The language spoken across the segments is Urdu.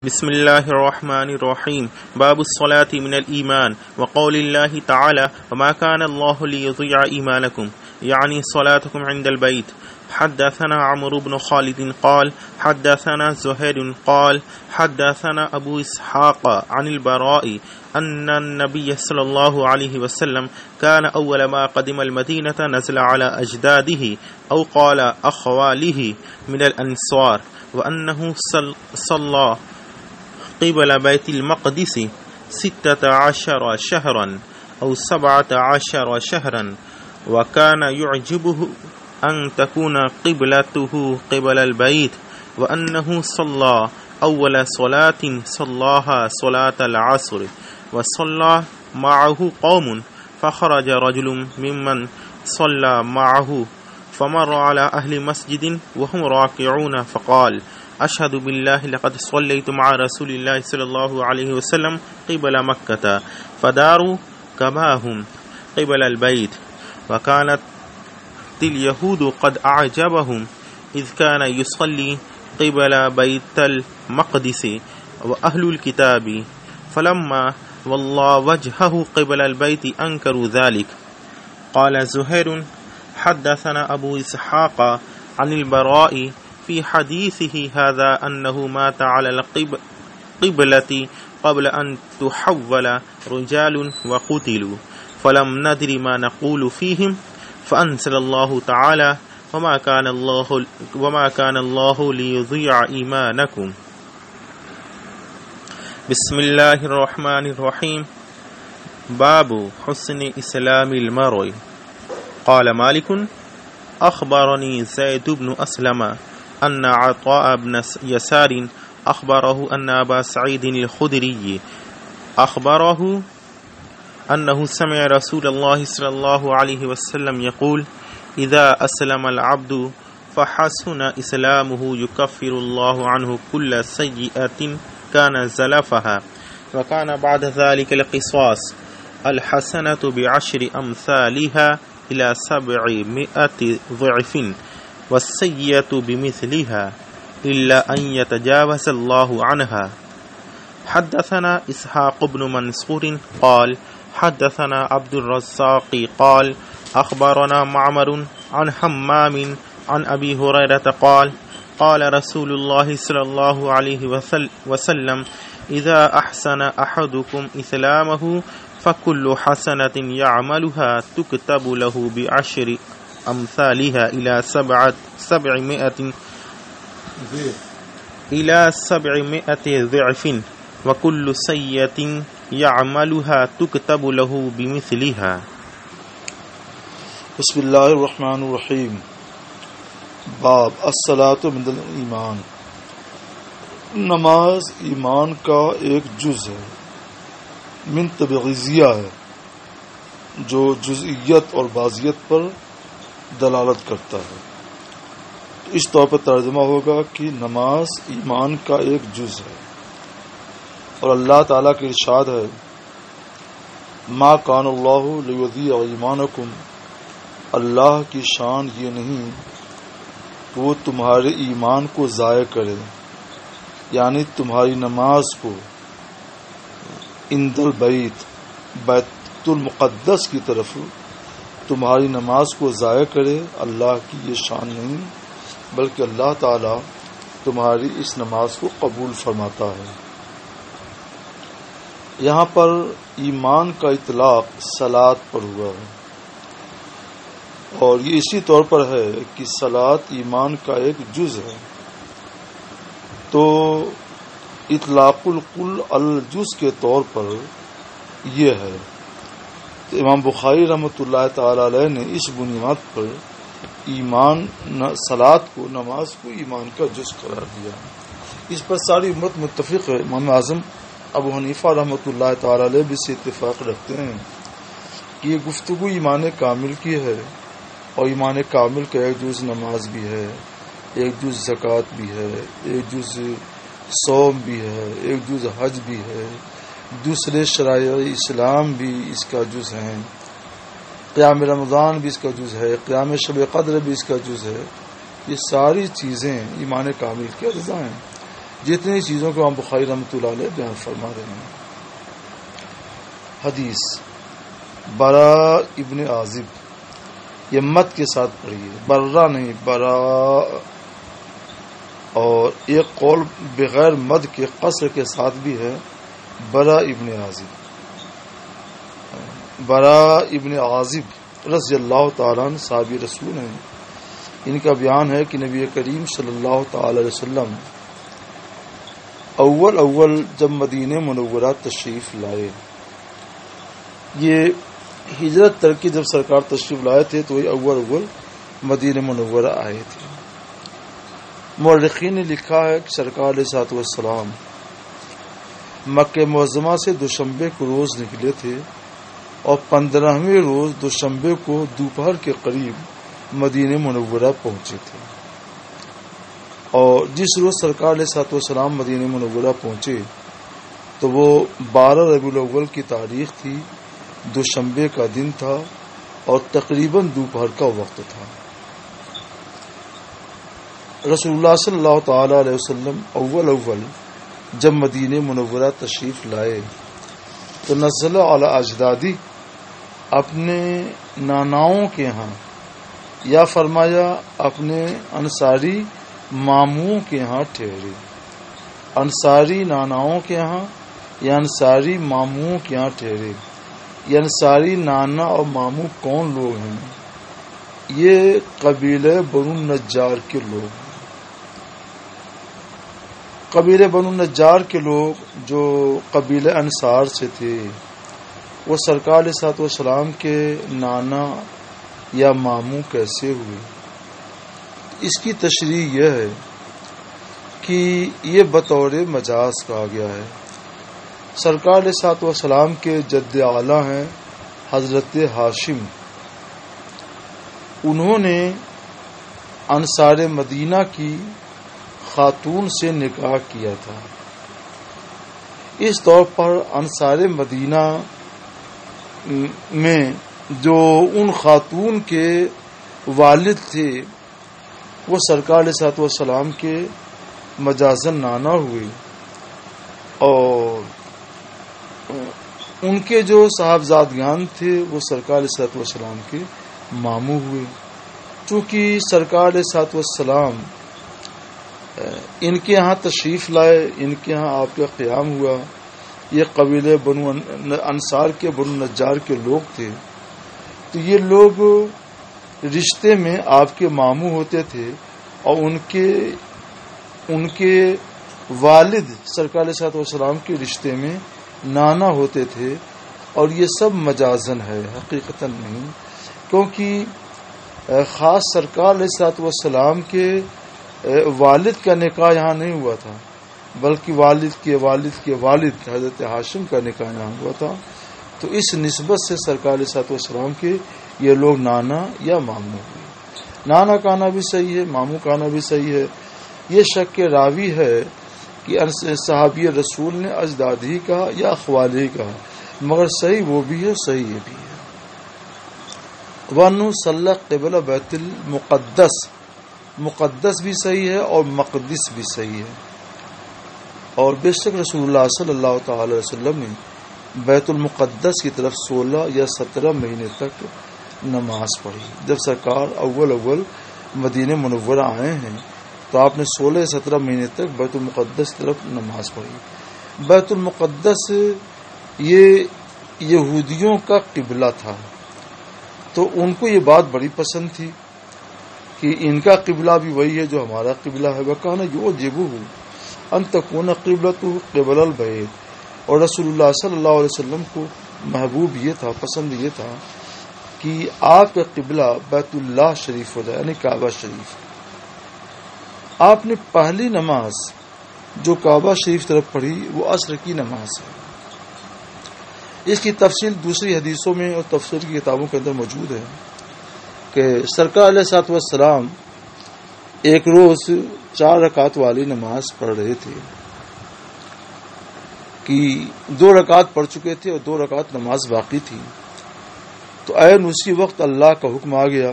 بسم الله الرحمن الرحيم. باب الصلاة من الإيمان وقول الله تعالى وما كان الله ليضيع إيمانكم يعني صلاتكم عند البيت. حدثنا عمرو بن خالد قال حدثنا زهير قال حدثنا أبو إسحاق عن البراء أن النبي صلى الله عليه وسلم كان أول ما قدم المدينة نزل على أجداده أو قال أخواله من الأنصار وأنه صلى قبل بيت المقدس 16 شهرا أو 17 شهرا وكان يعجبه أن تكون قبلته قبل البيت وأنه صلى أول صلاة صلاها صلاة العصر وصلى معه قوم فخرج رجل ممن صلى معه فمر على أهل مسجد وهم راكعون فقال أشهد بالله لقد صليت مع رسول الله صلى الله عليه وسلم قبل مكة فداروا كما هم قبل البيت وكانت اليهود قد أعجبهم إذ كان يصلي قبل بيت المقدس وأهل الكتاب فلما والله وجهه قبل البيت أنكروا ذلك. قال زهير حدثنا أبو إسحاق عن البراء في حديثه هذا أنه مات على القبلة قبل أن تحول رجال وقتلوا فلم ندر ما نقول فيهم فأنزل الله تعالى وما كان الله ليضيع إيمانكم. بسم الله الرحمن الرحيم. باب حسن إسلام المرء. قال مالك أخبرني زيد بن أسلم أن عطاء بن يسار أخبره أن أبا سعيد الخدري أخبره أنه سمع رسول الله صلى الله عليه وسلم يقول إذا أسلم العبد فحسن إسلامه يكفر الله عنه كل سيئة كان زلفها وكان بعد ذلك القصاص الحسنة بعشر أمثالها إلى 700 ضعف والسيئة بمثلها إلا أن يتجاوز الله عنها. حدثنا إسحاق بن منصور قال حدثنا عبد الرزاق قال أخبرنا معمر عن حمام عن أبي هريرة قال قال رسول الله صلى الله عليه وسلم إذا أحسن أحدكم إسلامه فكل حسنة يعملها تكتب له بعشر أمثالها إلى 700 ضعف وكل سيئة يعملها تكتب له بمثلها. بسم اللہ الرحمن الرحیم. باب الصلاۃ من الایمان. نماز ایمان کا ایک جز ہے، من تبعیضیہ ہے جو جزئیت اور بعضیت پر دلالت کرتا ہے. اس طور پر ترجمہ ہوگا کہ نماز ایمان کا ایک جز ہے، اور اللہ تعالیٰ کا ارشاد ہے ما کان اللہ لیضیع ایمانکم، اللہ کی شان یہ نہیں کہ وہ تمہارے ایمان کو ضائع کرے، یعنی تمہاری نماز کو عند البیت، بیت المقدس کی طرف تمہاری نماز کو ضائع کرے. اللہ کی یہ شان نہیں، بلکہ اللہ تعالی تمہاری اس نماز کو قبول فرماتا ہے. یہاں پر ایمان کا اطلاق صلاۃ پر ہوا ہے، اور یہ اسی طور پر ہے کہ صلاۃ ایمان کا ایک جز ہے، تو اطلاق الکل الجز کے طور پر یہ ہے. تو امام بخاری رحمۃ اللہ تعالی علیہ نے اس بنیاد پر ایمان صلاۃ کو، نماز کو ایمان کا جز قرار دیا. اس پر ساری امت متفق ہے. امام اعظم ابو حنیفہ رحمۃ اللہ تعالی علیہ بھی سے اتفاق رکھتے ہیں کہ یہ گفتگو ایمان کامل کی ہے، اور ایمان کامل کا ایک جز نماز بھی ہے، ایک جز زکوٰۃ بھی ہے، ایک جز صوم بھی ہے، ایک جز حج بھی ہے، دوسرے شرائع اسلام بھی اس کا جز ہیں، قیام رمضان بھی اس کا جز ہے، قیام شب قدر بھی اس کا جز ہے. یہ ساری چیزیں ایمان کامل کے اجزاء ہیں. جتنی چیزوں کو ہم بخاری رحمۃ اللہ علیہ بیان فرما رہے ہیں. حدیث برا ابن عازب، یہ مت کے ساتھ پڑھیے، برا نہیں برا. اور ایک قول بغیر مد کے قصر کے ساتھ بھی ہے، برا ابن عازب. برا ابن عازب رضی اللہ تعالیٰ عنہ صحابی رسول ہیں. ان کا بیان ہے کہ نبی کریم صلی اللہ تعالی علیہ وسلم اول جب مدینہ منورہ تشریف لائے، یہ ہجرت ترکی جب سرکار تشریف لائے تھے تو یہ اول مدینہ منورہ آئے تھے. مورخین نے لکھا ہے کہ سرکار علیہ الصلوۃ والسلام مکہ معظمہ سے دوشنبے کو روز نکلے تھے اور 15ویں روز دوشنبے کو دوپہر کے قریب مدینہ منورہ پہنچے تھے. اور جس روز سرکار علیہ الصلوۃ والسلام مدینہ منورہ پہنچے تو وہ 12 ربیع الاول کی تاریخ تھی، دوشنبے کا دن تھا اور تقریباً دوپہر کا وقت تھا. رسول اللہ صلی اللہ تعالی علیہ وسلم اول جب مدینہ منورہ تشریف لائے تو نزل علی اجدادی، اپنے ناناؤں کے ہاں، یا فرمایا اپنے انصاری ماموں کے ہاں ٹھہرے. انصاری ناناؤں کے ہاں یا انصاری ماموں کے ہاں ٹھہرے. یہ انصاری نانا اور ماموں کون لوگ ہیں؟ یہ قبیلہ بنو نجار کے لوگ. قبیلہ بنو نجار کے لوگ جو قبیلہ انصار سے تھے، وہ سرکار علیہ الصلوۃ والسلام کے نانا یا ماموں کیسے ہوئے؟ اس کی تشریح یہ ہے کہ یہ بطور مجاز کہا گیا ہے. سرکار علیہ الصلوۃ والسلام کے جد اعلیٰ ہیں حضرت ہاشم، انہوں نے انصار مدینہ کی خاتون سے نکاح کیا تھا. اس طور پر انصار مدینہ میں جو ان خاتون کے والد تھے وہ سرکار علیہ الصلوۃ والسلام کے مجازن نانا ہوئے، اور ان کے جو صاحبزادگان تھے وہ سرکار علیہ الصلوۃ والسلام کے ماموں ہوئے. چونکہ سرکار علیہ الصلوۃ والسلام ان کے ہاں تشریف لائے، ان کے ہاں آپ کا قیام ہوا. یہ قبیلے بنو انصار کے بنو نجار کے لوگ تھے، تو یہ لوگ رشتے میں آپ کے ماموں ہوتے تھے اور ان کے والد سرکار علیہ الصلوۃ والسلام کے رشتے میں نانا ہوتے تھے. اور یہ سب مجازن ہے، حقیقتاً نہیں، کیونکہ خاص سرکار علیہ الصلوۃ والسلام کے والد کا نکاح یہاں نہیں ہوا تھا، بلکہ والد کے والد کے والد حضرت ہاشم کا نکاح یہاں ہوا تھا. تو اس نسبت سے سرکار علیہ الصلوۃ والسلام کے یہ لوگ نانا یا ماموں ہوئے. نانا کہنا بھی صحیح ہے، ماموں کہنا بھی صحیح ہے. یہ شک کے راوی ہے کہ صحابی رسول نے اجدادی کہا یا اخوالی کہا، مگر صحیح وہ بھی ہے، صحیح یہ بھی ہے. وَنُ صَلَّى قِبْلَ بیت المقدس، مقدس بھی صحیح ہے اور مقدس بھی صحیح ہے. اور بے شک رسول اللہ صلی اللہ تعالی علیہ وسلم نے بیت المقدس کی طرف 16 یا 17 مہینے تک نماز پڑھی. جب سرکار اول مدینہ منورہ آئے ہیں تو آپ نے 16 یا 17 مہینے تک بیت المقدس کی طرف نماز پڑھی. بیت المقدس یہ یہودیوں کا قبلہ تھا، تو ان کو یہ بات بڑی پسند تھی کہ ان کا قبلہ بھی وہی ہے جو ہمارا قبلہ ہے. وَكَانَ يُعْجِبُهُ أَن تَكُونَ قِبْلَتُهُ قِبْلَ الْبَيْتِ، اور رسول اللہ صلی اللہ علیہ وسلم کو محبوب یہ تھا، پسند یہ تھا کہ آپ کا قبلہ بیت اللہ شریف ہو جائے، یعنی کعبہ شریف. آپ نے پہلی نماز جو کعبہ شریف طرف پڑھی وہ عصر کی نماز ہے. اس کی تفصیل دوسری حدیثوں میں اور تفسیر کی کتابوں کے اندر موجود ہے کہ سرکار علیہ الصلوۃ والسلام ایک روز 4 رکعت والی نماز پڑھ رہے تھے کہ 2 رکعت پڑھ چکے تھے اور 2 رکعت نماز باقی تھی. تو عین اسی وقت اللہ کا حکم آ گیا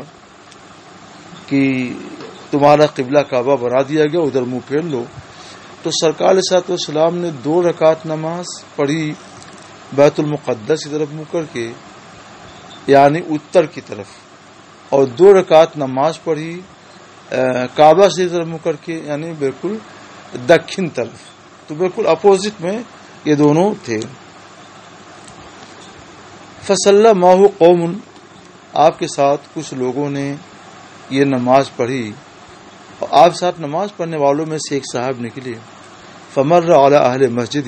کہ تمہارا قبلہ کعبہ بنا دیا گیا، ادھر منہ پھیر لو. تو سرکار علیہ الصلوۃ والسلام نے 2 رکعت نماز پڑھی بیت المقدس کی طرف منہ کر کے یعنی اتر کی طرف، اور 2 رکعت نماز پڑھی کعبہ سے طرف منہ کر کے یعنی بالکل دکن طرف. تو بالکل اپوزٹ میں یہ دونوں تھے. فصلی معہ قوم، آپ کے ساتھ کچھ لوگوں نے یہ نماز پڑھی، اور آپ ساتھ نماز پڑھنے والوں میں سے ایک صاحب نکلے. فمر علی اہل مسجد،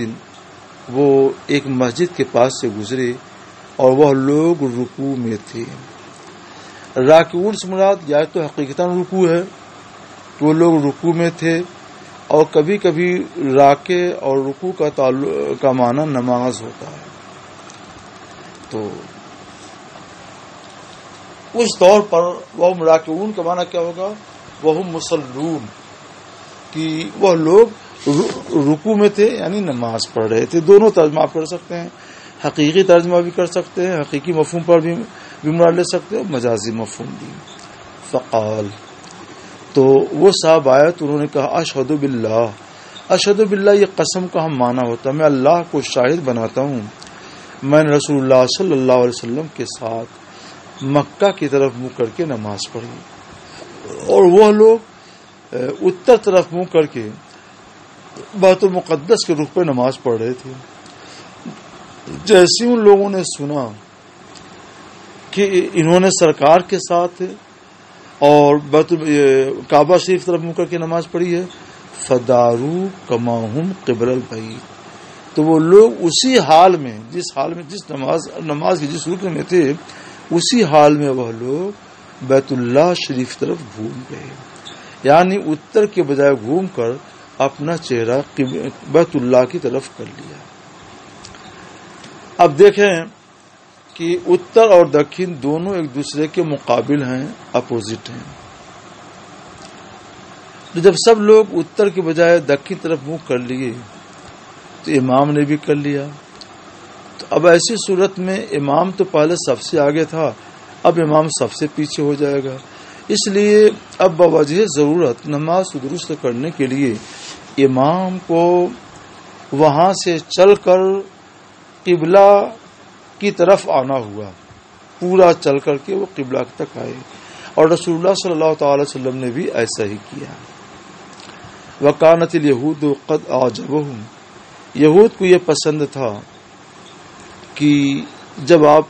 وہ ایک مسجد کے پاس سے گزرے اور وہ لوگ رکوع میں تھے. راکعون سے مراد یا تو حقیقتاً رکوع ہے، تو وہ لوگ رکوع میں تھے، اور کبھی کبھی راکع اور رکوع کا معنی نماز ہوتا ہے. تو اس دور پر وہ راکعون کا معنی کیا ہوگا؟ وہ مصلون، کہ وہ لوگ رکوع میں تھے یعنی نماز پڑھ رہے تھے. دونوں ترجمہ آپ کر سکتے ہیں، حقیقی ترجمہ بھی کر سکتے ہیں، حقیقی مفہوم پر بھی مراد لے سکتے ہیں، مجازی مفہوم بھی. فقال، تو وہ صاحب آئے تو انہوں نے کہا اشہد باللہ، اشہد باللہ یہ قسم کا ہم معنی ہوتا ہے، میں اللہ کو شاہد بناتا ہوں، میں نے رسول اللہ صلی اللہ علیہ وسلم کے ساتھ مکہ کی طرف منہ کر کے نماز پڑھی، اور وہ لوگ اتر طرف منہ کر کے بیت المقدس کے رخ پہ نماز پڑھ رہے تھے. جیسے ان لوگوں نے سنا کہ انہوں نے سرکار کے ساتھ اور کعبہ شریف طرف منہ کر کے نماز پڑھی ہے، فدارو کما ہم قبل البیت، تو وہ لوگ اسی حال میں جس نماز کی جس رکن میں تھے اسی حال میں وہ لوگ بیت اللہ شریف طرف گھوم گئے، یعنی اتر کے بجائے گھوم کر اپنا چہرہ بیت اللہ کی طرف کر لیا. اب دیکھیں کہ اتر اور دکن دونوں ایک دوسرے کے مقابل ہیں، اپوزٹ ہیں. تو جب سب لوگ اتر کے بجائے دکن طرف منہ کر لیے تو امام نے بھی کر لیا. تو اب ایسی صورت میں امام تو پہلے سب سے آگے تھا، اب امام سب سے پیچھے ہو جائے گا. اس لیے اب بوجہ ضرورت نماز درست کرنے کے لیے امام کو وہاں سے چل کر قبلہ کی طرف آنا ہوا، پورا چل کر کے وہ قبلہ تک آئے، اور رسول اللہ صلی اللہ تعالی وسلم نے بھی ایسا ہی کیا. وَكَانَتِ الْيَهُودُ قَدْ أَعْجَبَهُمْ، یہود کو یہ پسند تھا کہ جب آپ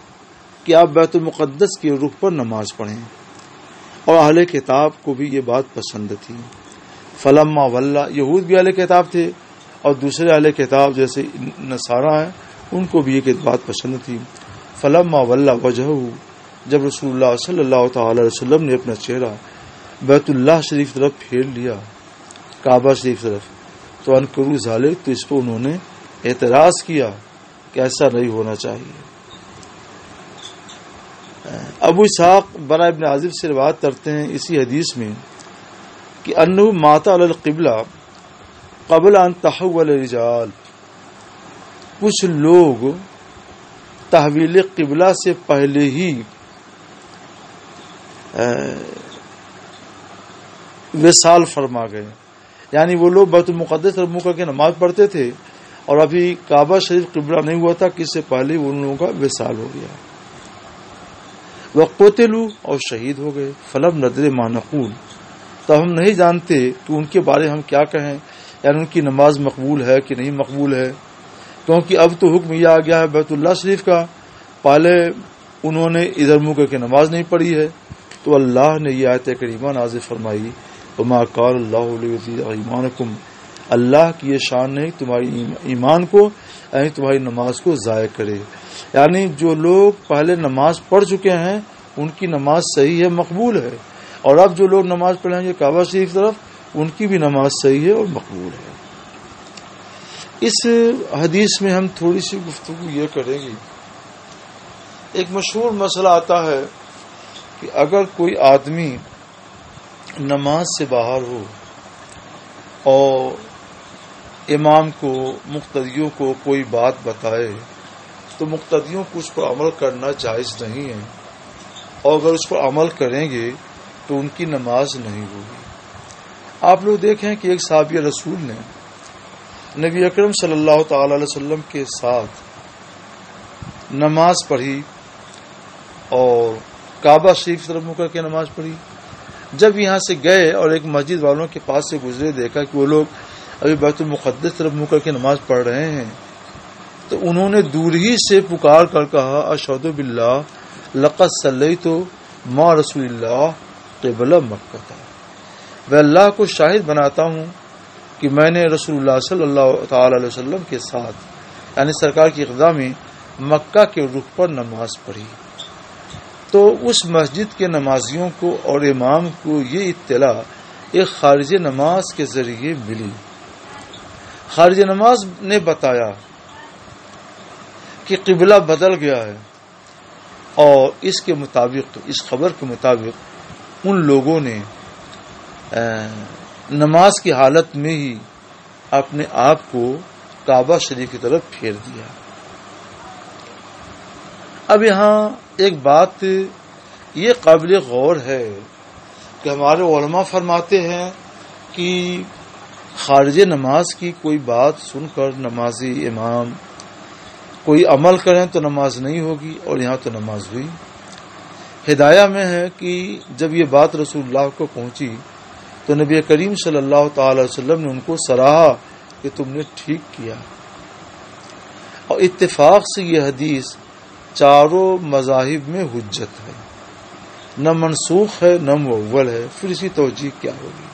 بیت المقدس کے رخ پر نماز پڑھیں، اور اہل کتاب کو بھی یہ بات پسند تھی. فلما ولا، یہود بھی اہل کتاب تھے اور دوسرے اہل کتاب جیسے نصارہ ہیں ان کو بھی یہ بات پسند تھی. فلما ولا وجہہ، جب رسول اللہ صلی اللہ تعالی علیہ وسلم نے اپنا چہرہ بیت اللہ شریف طرف پھیر لیا، کعبہ شریف طرف، تو انکروا ذالک، تو اس پر انہوں نے اعتراض کیا کہ ایسا نہیں ہونا چاہیے. ابو اسحاق برا ابن عازب سے روایت کرتے ہیں اسی حدیث میں کہ انہ مات علی القبلہ قبل ان تحول الرجال، کچھ لوگ تحویل قبلہ سے پہلے ہی وصال فرما گئے، یعنی وہ لوگ بیت المقدس طرف منہ کر کے نماز پڑھتے تھے اور ابھی کعبہ شریف قبلہ نہیں ہوا تھا کہ اس سے پہلے ان لوگوں کا وصال ہو گیا. وقتلوا، اور شہید ہو گئے. فلم ندر ما نقول، تو ہم نہیں جانتے کہ ان کے بارے ہم کیا کہیں، یعنی ان کی نماز مقبول ہے کہ نہیں مقبول ہے، کیونکہ اب تو حکم یہ آ گیا ہے بیت اللہ شریف کا، پہلے انہوں نے ادھر منہ کر کے نماز نہیں پڑھی ہے. تو اللہ نے یہ آیت کریمہ نازل فرمائی وما قال اللہ لیضیع ایمانکم، اللہ کی یہ شان نہیں تمہاری ایمان کو یعنی تمہاری نماز کو ضائع کرے. یعنی جو لوگ پہلے نماز پڑھ چکے ہیں ان کی نماز صحیح ہے، مقبول ہے، اور اب جو لوگ نماز پڑھیں گے کعبہ شریف طرف ان کی بھی نماز صحیح ہے اور مقبول ہے. اس حدیث میں ہم تھوڑی سی گفتگو یہ کریں گے. ایک مشہور مسئلہ آتا ہے کہ اگر کوئی آدمی نماز سے باہر ہو اور امام کو مقتدیوں کو کوئی بات بتائے تو مقتدیوں کو اس پر عمل کرنا جائز نہیں ہے، اور اگر اس پر عمل کریں گے تو ان کی نماز نہیں ہوگی. آپ لوگ دیکھیں کہ ایک صحابی رسول نے نبی اکرم صلی اللہ تعالی علیہ وسلم کے ساتھ نماز پڑھی اور کعبہ شریف کی طرف منہ کر کے نماز پڑھی. جب یہاں سے گئے اور ایک مسجد والوں کے پاس سے گزرے، دیکھا کہ وہ لوگ ابھی بیت المقدس طرف منہ کر کے نماز پڑھ رہے ہیں، تو انہوں نے دور ہی سے پکار کر کہا اشہد باللہ لقد صلیت مع رسول اللہ قبلہ مکہ. میں اللہ کو شاہد بناتا ہوں کہ میں نے رسول اللہ صلی اللہ تعالی علیہ وسلم کے ساتھ یعنی سرکار کی اقداء میں مکہ کے رخ پر نماز پڑھی. تو اس مسجد کے نمازیوں کو اور امام کو یہ اطلاع ایک خارج نماز کے ذریعے ملی. خارج نماز نے بتایا کہ قبلہ بدل گیا ہے، اور اس کے مطابق، اس خبر کے مطابق ان لوگوں نے نماز کی حالت میں ہی اپنے آپ کو کعبہ شریف کی طرف پھیر دیا. اب یہاں ایک بات یہ قابل غور ہے کہ ہمارے علماء فرماتے ہیں کہ خارج نماز کی کوئی بات سن کر نمازی امام کوئی عمل کریں تو نماز نہیں ہوگی، اور یہاں تو نماز ہوئی. ہدایہ میں ہے کہ جب یہ بات رسول اللہ کو پہنچی تو نبی کریم صلی اللہ تعالی وسلم نے ان کو سراہا کہ تم نے ٹھیک کیا. اور اتفاق سے یہ حدیث چاروں مذاہب میں حجت ہے، نہ منسوخ ہے نہ مؤول ہے. پھر اس کی توجیہ کیا ہوگی؟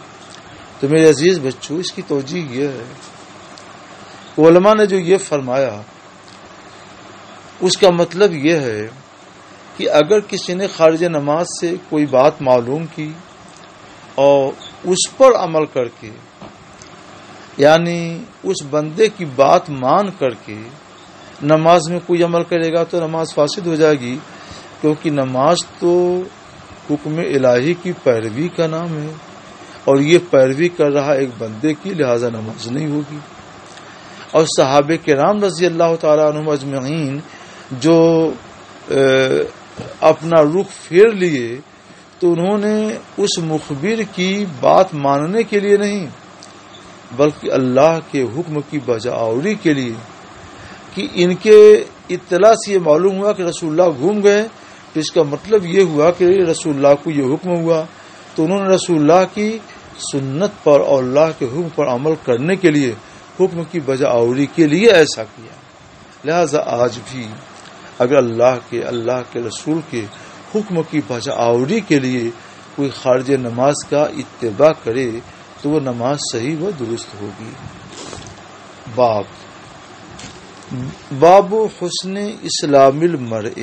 تو میرے عزیز بچوں، اس کی توجیہ یہ ہے کہ علماء نے جو یہ فرمایا اس کا مطلب یہ ہے کہ اگر کسی نے خارج نماز سے کوئی بات معلوم کی اور اس پر عمل کر کے، یعنی اس بندے کی بات مان کر کے نماز میں کوئی عمل کرے گا تو نماز فاسد ہو جائے گی، کیونکہ نماز تو حکم الہی کی پیروی کا نام ہے، اور یہ پیروی کر رہا ایک بندے کی، لہذا نماز نہیں ہوگی. اور صحابہ کرام رضی اللہ تعالیٰ عنہم اجمعین جو اپنا رخ پھیر لیے تو انہوں نے اس مخبر کی بات ماننے کے لیے نہیں بلکہ اللہ کے حکم کی بجاوری کے لیے، کہ ان کے اطلاع سے یہ معلوم ہوا کہ رسول اللہ گھوم گئے، تو اس کا مطلب یہ ہوا کہ رسول اللہ کو یہ حکم ہوا، تو انہوں نے رسول اللہ کی سنت پر اور اللہ کے حکم پر عمل کرنے کے لیے، حکم کی بجاوری کے لیے ایسا کیا. لہذا آج بھی اگر اللہ کے رسول کے حکم کی بجاوری کے لیے کوئی خارج نماز کا اتباع کرے تو وہ نماز صحیح و درست ہوگی. باب حسن اسلام المرء،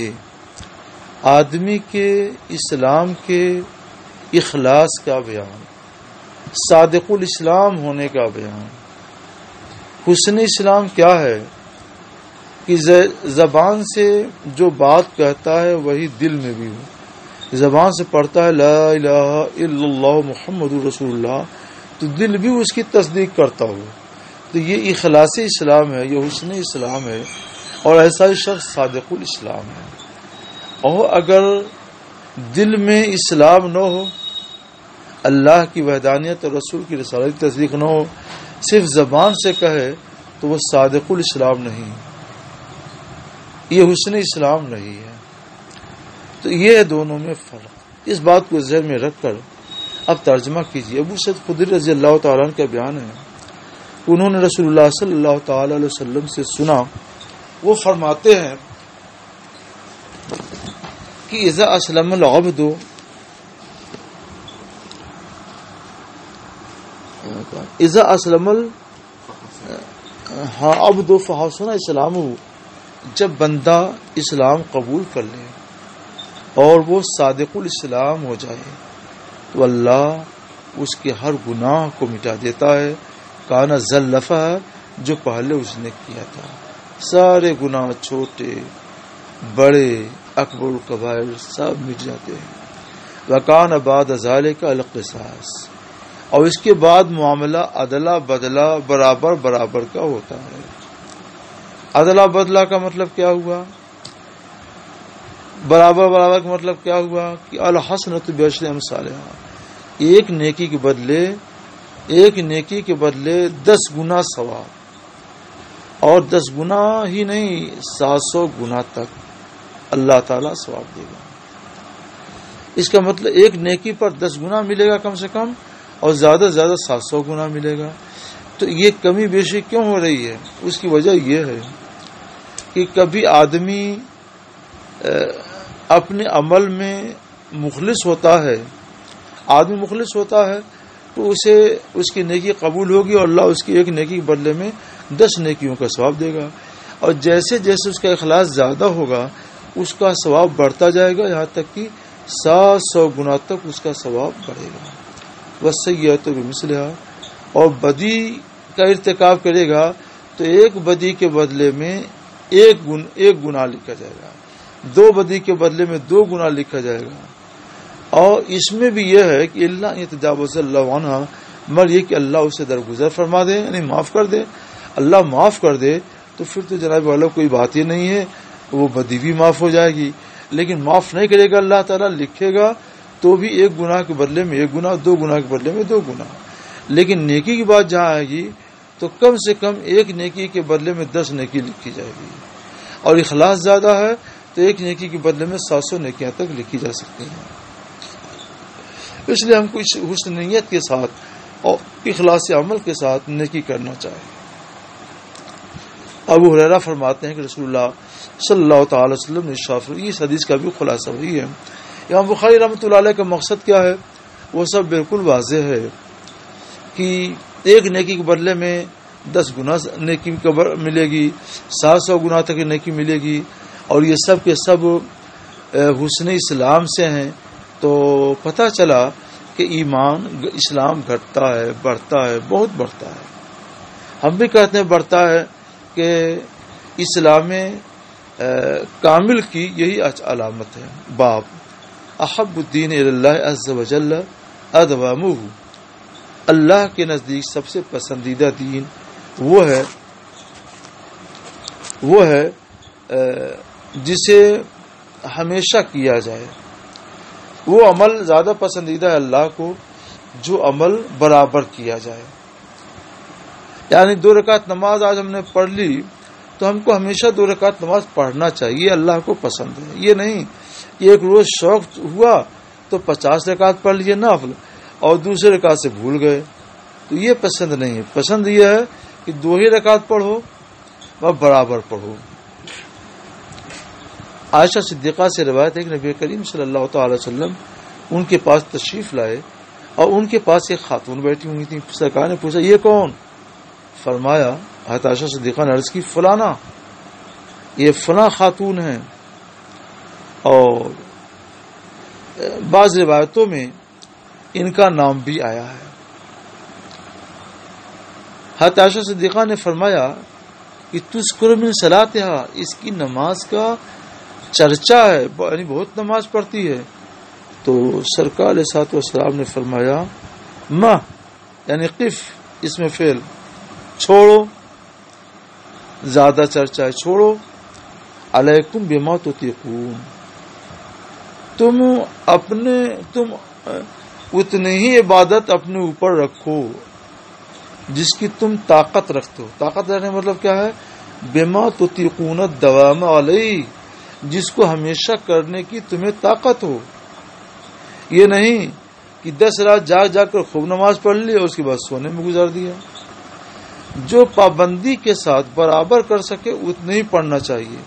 آدمی کے اسلام کے اخلاص کا بیان، صادق الاسلام ہونے کا بیان. حسن اسلام کیا ہے؟ کہ زبان سے جو بات کہتا ہے وہی دل میں بھی ہو. زبان سے پڑھتا ہے لا الہ الا اللہ محمد رسول اللہ، تو دل بھی اس کی تصدیق کرتا ہو، تو یہ اخلاص اسلام ہے، یہ حسن اسلام ہے، اور ایسا ہی شخص صادق الاسلام ہے. اور اگر دل میں اسلام نہ ہو، اللہ کی وحدانیت اور رسول کی رسالت کی تصدیق نہ ہو، صرف زبان سے کہے تو وہ صادق الاسلام نہیں، یہ حسن اسلام نہیں ہے. تو یہ دونوں میں فرق. اس بات کو ذہن میں رکھ کر اب ترجمہ کیجیے. ابو سعید خدری رضی اللہ تعالیٰ عنہ کا بیان ہے، انہوں نے رسول اللہ صلی اللہ تعالی علیہ وسلم سے سنا، وہ فرماتے ہیں کہ اذا اسلم العبد، اذا اسلم العبد فحسن اسلامہ، جب بندہ اسلام قبول کر لے اور وہ صادق الاسلام ہو جائے تو اللہ اس کے ہر گناہ کو مٹا دیتا ہے. کانا زلفہ، جو پہلے اس نے کیا تھا، سارے گناہ چھوٹے بڑے اکبر الکبائر سب مٹ جاتے ہیں. وکان بعد ذالک القصاص، اور اس کے بعد معاملہ عدلہ بدلہ برابر برابر کا ہوتا ہے. عدلہ بدلہ کا مطلب کیا ہوا؟ برابر برابر کا مطلب کیا ہوا؟ کہ الحسنۃ بعشر امثالہا، ایک نیکی کے بدلے 10 گنا ثواب. اور 10 گنا ہی نہیں 700 گنا تک اللہ تعالیٰ ثواب دے گا. اس کا مطلب ایک نیکی پر 10 گنا ملے گا کم سے کم، اور زیادہ سے زیادہ 700 گنا ملے گا. تو یہ کمی بیشی کیوں ہو رہی ہے؟ اس کی وجہ یہ ہے کہ کبھی آدمی اپنے عمل میں مخلص ہوتا ہے، آدمی مخلص ہوتا ہے تو اسے اس کی نیکی قبول ہوگی اور اللہ اس کی ایک نیکی کے بدلے میں 10 نیکیوں کا ثواب دے گا. اور جیسے جیسے اس کا اخلاص زیادہ ہوگا اس کا ثواب بڑھتا جائے گا، یہاں تک کہ 700 گنا تک اس کا ثواب بڑھے گا. وَالسَّيِّئَةُ بِمِثْلِهَا، اور بدی کا ارتکاب کرے گا تو ایک بدی کے بدلے میں ایک گناہ لکھا جائے گا، 2 بدی کے بدلے میں 2 گناہ لکھا جائے گا. اور اس میں بھی یہ ہے کہ اللہ یتجاوز اللہ عنہا، مگر یہ کہ اللہ اسے درگزر فرما دے، یعنی معاف کر دے. اللہ معاف کر دے تو پھر تو جناب والا کوئی بات ہی نہیں ہے، وہ بدی بھی معاف ہو جائے گی. لیکن معاف نہیں کرے گا اللہ تعالیٰ، لکھے گا تو بھی 1 گناہ کے بدلے میں 1 گناہ، 2 گناہ کے بدلے میں 2 گناہ. لیکن نیکی کی بات جہاں آئے گی تو کم سے کم 1 نیکی کے بدلے میں 10 نیکی لکھی جائے گی. اور اخلاص زیادہ ہے تو 1 نیکی کے بدلے میں 700 نیکیاں تک لکھی جا سکتی ہیں. اس لیے ہم کو حسن نیت کے ساتھ اور اخلاص عمل کے ساتھ نیکی کرنا چاہیے. ابو ہریرہ فرماتے ہیں کہ رسول اللہ صلی اللہ تعالی وسلم نے ارشاد فرمایا، اس حدیث کا بھی خلاصہ وہی ہے. امام بخاری رحمۃ اللہ علیہ کا مقصد کیا ہے؟ وہ سب بالکل واضح ہے کہ 1 نیکی کے بدلے میں 10 گنا نیکی ملے گی، 700 گنا تک نیکی ملے گی. اور یہ سب کے سب حسن اسلام سے ہیں. تو پتہ چلا کہ ایمان اسلام گھٹتا ہے، بڑھتا ہے، بہت بڑھتا ہے. ہم بھی کہتے ہیں بڑھتا ہے کہ اسلام کامل کی یہی علامت ہے. باب احب الدین الی اللہ عز وجل ادومہ، اللہ کے نزدیک سب سے پسندیدہ دین وہ ہے جسے ہمیشہ کیا جائے. وہ عمل زیادہ پسندیدہ ہے اللہ کو جو عمل برابر کیا جائے. یعنی 2 رکعت نماز آج ہم نے پڑھ لی تو ہم کو ہمیشہ 2 رکعت نماز پڑھنا چاہیے، اللہ کو پسند ہے. یہ نہیں کہ ایک روز شوق ہوا تو 50 رکعت پڑھ لیے نافل اور دوسرے رکعت سے بھول گئے، تو یہ پسند نہیں ہے. پسند یہ ہے کہ 2 ہی رکعت پڑھو اور برابر پڑھو. عائشہ صدیقہ سے روایت ہے کہ نبی کریم صلی اللہ تعالی وسلم ان کے پاس تشریف لائے اور ان کے پاس ایک خاتون بیٹھی ہوئی تھی. سرکار نے پوچھا یہ کون؟ فرمایا حضرت عائشہ صدیقہ نے عرض کی فلانا، یہ فلاں خاتون ہیں. اور بعض روایتوں میں ان کا نام بھی آیا ہے. حضرت عائشہ صدیقہ نے فرمایا کہ تذکر من صلاتها، اس کی نماز کا چرچا ہے، یعنی بہت نماز پڑھتی ہے. تو سرکار علیہ الصلوۃ والسلام نے فرمایا ما، یعنی قف، اس میں فعل، چھوڑو، زیادہ چرچا ہے، چھوڑو. علیکم بما تطیقون، تم اتنی ہی عبادت اپنے اوپر رکھو جس کی تم طاقت رکھتے ہو. طاقت رکھنے مطلب کیا ہے؟ بما تطیقون الدوام علیہ، جس کو ہمیشہ کرنے کی تمہیں طاقت ہو. یہ نہیں کہ 10 رات جاگ کر خوب نماز پڑھ لی اور اس کے بعد سونے میں گزار دیا. جو پابندی کے ساتھ برابر کر سکے اتنے ہی پڑھنا چاہیے،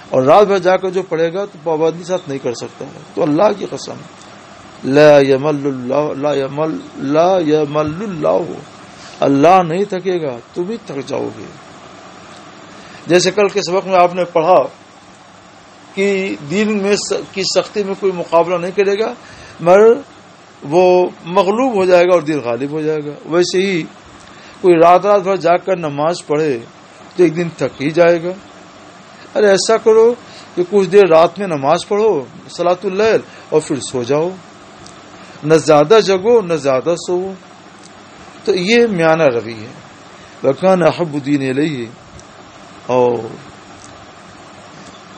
اور رات بھر جا کر جو پڑھے گا تو پابندی کے ساتھ نہیں کر سکتا ہے. تو اللہ کی قسم لا یمل اللہ، اللہ نہیں تھکے گا، تم بھی تھک جاؤ گے. جیسے کل کے سبق میں آپ نے پڑھا کہ دین میں کی سختی میں کوئی مقابلہ نہیں کرے گا مگر وہ مغلوب ہو جائے گا اور دین غالب ہو جائے گا. ویسے ہی کوئی رات بھر جا کر نماز پڑھے تو ایک دن تھک ہی جائے گا. ارے ایسا کرو کہ کچھ دیر رات میں نماز پڑھو صلاۃ اللیل اور پھر سو جاؤ، نہ زیادہ جگو نہ زیادہ سو. تو یہ میانہ روی ہے. وکان احب الدین الیہ، اور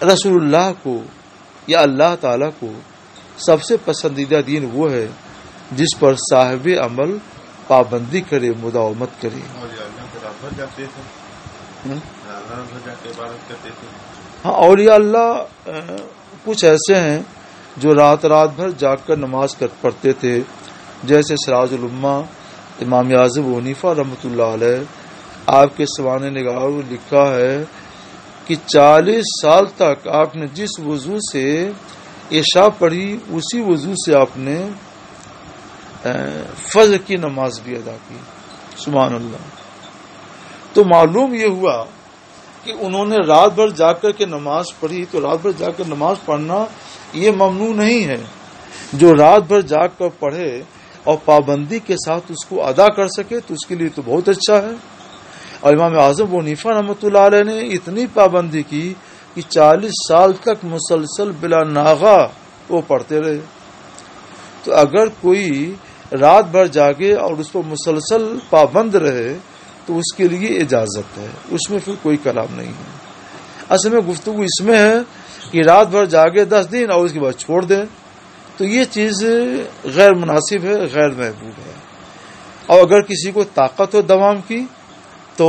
رسول اللہ کو یا اللہ تعالی کو سب سے پسندیدہ دین وہ ہے جس پر صاحب عمل پابندی کرے، مداومت کرے. ہاں، اولیاء اللہ کچھ ایسے ہیں جو رات بھر جاگ کر نماز پڑھتے تھے، جیسے سراج الامہ امام اعظم ابو حنیفہ رحمۃ اللہ علیہ. آپ کے سوانح نگاروں نے لکھا ہے کہ 40 سال تک آپ نے جس وضو سے عشاء پڑھی اسی وضو سے آپ نے فجر کی نماز بھی ادا کی. سبحان اللہ. تو معلوم یہ ہوا کہ انہوں نے رات بھر جاگ کر کے نماز پڑھی، تو رات بھر جاگ کر نماز پڑھنا یہ ممنوع نہیں ہے. جو رات بھر جاگ کر پڑھے اور پابندی کے ساتھ اس کو ادا کر سکے تو اس کے لیے تو بہت اچھا ہے. اور امام اعظم ابو حنیفہ رحمۃ اللہ علیہ نے اتنی پابندی کی کہ 40 سال تک مسلسل بلا ناغہ وہ پڑھتے رہے. تو اگر کوئی رات بھر جاگے اور اس پر مسلسل پابند رہے تو اس کے لیے اجازت ہے، اس میں پھر کوئی کلام نہیں ہے. اصل میں گفتگو اس میں ہے کہ رات بھر جاگے 10 دن اور اس کے بعد چھوڑ دیں تو یہ چیز غیر مناسب ہے، غیر محبوب ہے. اور اگر کسی کو طاقت ہو دوام کی، تو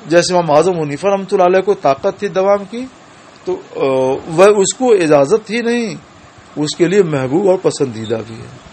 جیسے امام اعظم حنیفہ رحمۃ اللہ علیہ کو طاقت تھی دوام کی، تو وہ اس کو اجازت ہی نہیں، اس کے لیے محبوب اور پسندیدہ بھی ہے.